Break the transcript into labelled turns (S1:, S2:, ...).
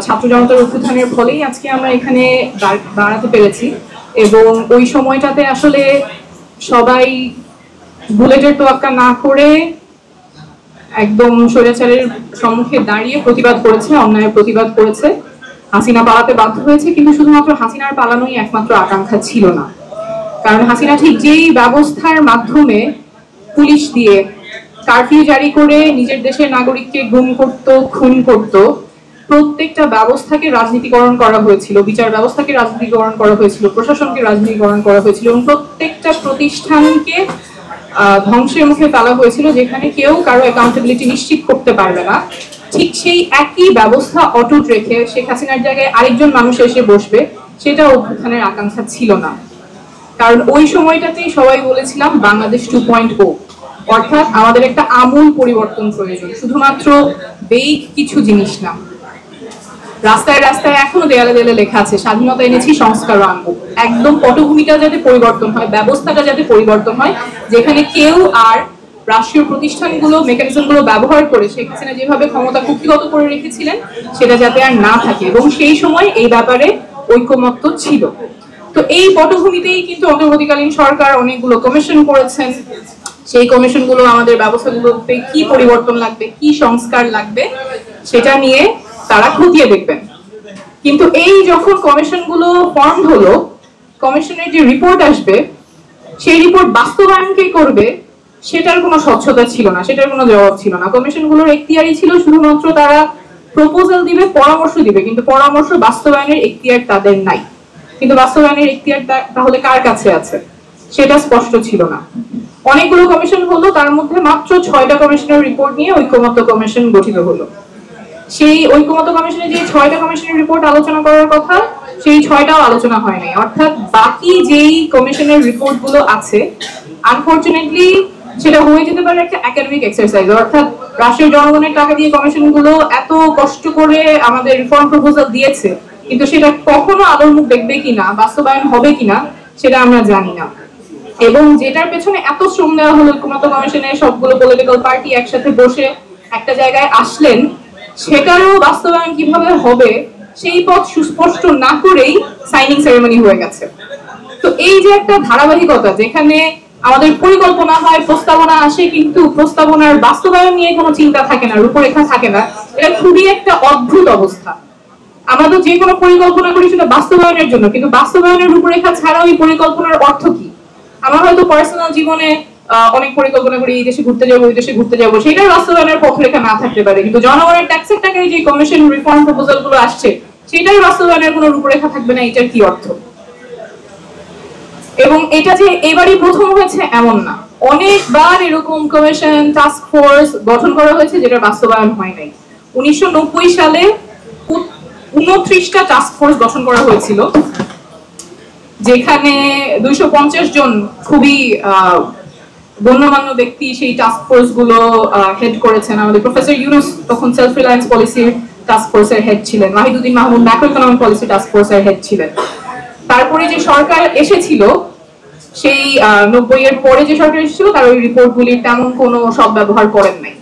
S1: ছাত্র জনতার অভ্যুত্থানের ফলেই আজকে আমরা এখানে দাঁড়াতে পেরেছি এবং ওই সময়টাতে আসলে সবাই বুলেটের তোয়াক্কা না করে একদম স্বৈরাচারের সম্মুখে দাঁড়িয়ে প্রতিবাদ করেছে, অন্যায়ের প্রতিবাদ করেছে। হাসিনা পালাতে বাধ্য হয়েছে, কিন্তু শুধুমাত্র হাসিনার পালানোই একমাত্র আকাঙ্ক্ষা ছিল না। কারণ হাসিনা ঠিক যেই ব্যবস্থার মাধ্যমে পুলিশ দিয়ে কারফিউ জারি করে নিজের দেশের নাগরিককে গুম করত, খুন করত, প্রত্যেকটা ব্যবস্থাকে রাজনীতিকরণ করা হয়েছিল, বিচার ব্যবস্থাকে রাজনীতিকরণ করা হয়েছিল, প্রশাসনকে রাজনীতিকরণ করা হয়েছিল এবং প্রত্যেকটা প্রতিষ্ঠানকে ধ্বংসের মুখে ফেলা হয়েছিল, যেখানে কেউ কারো অ্যাকাউন্টেবিলিটি নিশ্চিত করতে পারবে না। ঠিক সেই একই ব্যবস্থা অটুট রেখে শেখ হাসিনার জায়গায় আরেকজন মানুষ এসে বসবে, সেটা অভ্যুত্থানের আকাঙ্ক্ষা ছিল না। কারণ ওই সময়টাতেই সবাই বলেছিলাম বাংলাদেশ 2.0, অর্থাৎ আমাদের একটা আমূল পরিবর্তন প্রয়োজন, শুধুমাত্র বেইক কিছু জিনিস না। রাস্তায় রাস্তায় এখনো দেয়ালে দেয়ালে লেখা আছে স্বাধীনতা এনেছি, সংস্কার আনবো। একদম পটভূমিটা যাতে পরিবর্তন হয়, ব্যবস্থাটা যাতে পরিবর্তন হয়, যেখানে কেউ আর রাষ্ট্রীয় প্রতিষ্ঠানগুলো, মেকানিজমগুলো ব্যবহার করে শেখ হাসিনা যেভাবে ক্ষমতা কুক্ষিগত করে রেখেছিলেন সেটা যাতে আর না থাকে, এবং সেই সময় এই ব্যাপারে ঐকমত্য ছিল। তো এই পটভূমিতেই কিন্তু অন্তর্বর্তীকালীন সরকার অনেকগুলো কমিশন করেছেন। সেই কমিশনগুলো আমাদের ব্যবস্থাগুলোতে কি পরিবর্তন লাগবে, কি সংস্কার লাগবে, সেটা নিয়ে তারা খতিয়ে দেখবেন। কিন্তু এই যখন কমিশনগুলো ফর্ম হলো, কমিশনের যে রিপোর্ট আসবে, সেই রিপোর্ট বাস্তবায়ন কে করবে সেটার কোনো স্বচ্ছতা ছিল না, সেটার কোনো জবাব ছিল না। কমিশনগুলোর এখতিয়ারই ছিল শুধুমাত্র তারা প্রপোজাল দিবে, পরামর্শ দিবে, কিন্তু পরামর্শ বাস্তবায়নের এখতিয়ার তাদের নাই। কিন্তু বাস্তবায়নের এখতিয়ার তাহলে কার কাছে আছে সেটা স্পষ্ট ছিল না। অনেকগুলো কমিশন হলো, তার মধ্যে মাত্র 6টা কমিশনের রিপোর্ট নিয়ে ঐকমত্য কমিশন গঠিত হলো। সেই ঐকমত্য কমিশনে যে 6টা কমিশনের রিপোর্ট আলোচনা করার কথা, সেই 6টাও আলোচনা হয় নাই। অর্থাৎ বাকি যেই কমিশনের রিপোর্ট গুলো আছে, আনফরচুনেটলি সেটা হয়ে যেতে পারে একটা একাডেমিক এক্সারসাইজ। অর্থাৎ রাষ্ট্রের জনগণের টাকা দিয়ে কমিশন গুলো এত কষ্ট করে আমাদের রিফর্ম প্রপোজাল দিয়েছে, কিন্তু সেটা কখনো আলোর মুখ দেখবে কিনা, বাস্তবায়ন হবে কিনা, সেটা আমরা জানি না। এবং যেটার পেছনে এত শ্রম দেওয়া হলো, ঐকমত্য কমিশনে সবগুলো পলিটিক্যাল পার্টি একসাথে বসে একটা জায়গায় আসলেন, সেটারও বাস্তবায়ন কিভাবে হবে সেই পথ সুস্পষ্ট না করেই সাইনিং সেরেমনি হয়ে গেছে। তো এই যে একটা ধারাবাহিকতা, যেখানে আমাদের পরিকল্পনা হয়, প্রস্তাবনা আসে, কিন্তু প্রস্তাবনার বাস্তবায়ন নিয়ে কোনো চিন্তা থাকে না, রূপরেখা থাকে না, এটা খুবই একটা অদ্ভুত অবস্থা। আমরা তো যে কোনো পরিকল্পনা করি সেটা বাস্তবায়নের জন্য, কিন্তু বাস্তবায়নের রূপরেখা ছাড়া ওই পরিকল্পনার অর্থ কি? আমরা হয়তো পার্সোনাল জীবনে অনেক পরিকল্পনা করি, এই দেশে ঘুরতে যাবো, ওই দেশে ঘুরতে যাবো, সেটার বাস্তবায়নের পথরেখা না থাকতে পারে, কিন্তু জনগণের ট্যাক্সের টাকায় যে কমিশন রিফর্ম প্রপোজাল গুলো আসছে, সেটার বাস্তবায়নের কোনো রূপরেখা থাকবে না। এটার কি অর্থ? এবং এটা যে এবারই প্রথম হয়েছে এমন না, অনেকবার এরকম কমিশন, টাস্ক ফোর্স গঠন করা হয়েছে যেটা বাস্তবায়ন হয় নাই। 1990 সালে 29টা টাস্ক ফোর্স গঠন করা হয়েছিল, যেখানে 250 জন খুবই গণ্যমান্য ব্যক্তি সেই টাস্ক ফোর্স গুলো হেড করেছেন। আমাদের প্রফেসর ইউনুস তখন সেলফ রিলায়েন্স পলিসির টাস্ক ফোর্সের হেড ছিলেন, Wahiduddin Mahmud macro economic policy task ফোর্সের হেড ছিলেন। তারপরে যে সরকার এসেছিল, সেই 90 এর পরে যে সরকার এসেছিল, তার ওই রিপোর্টগুলির তেমন কোনো সদ্ব্যবহার করেন নাই।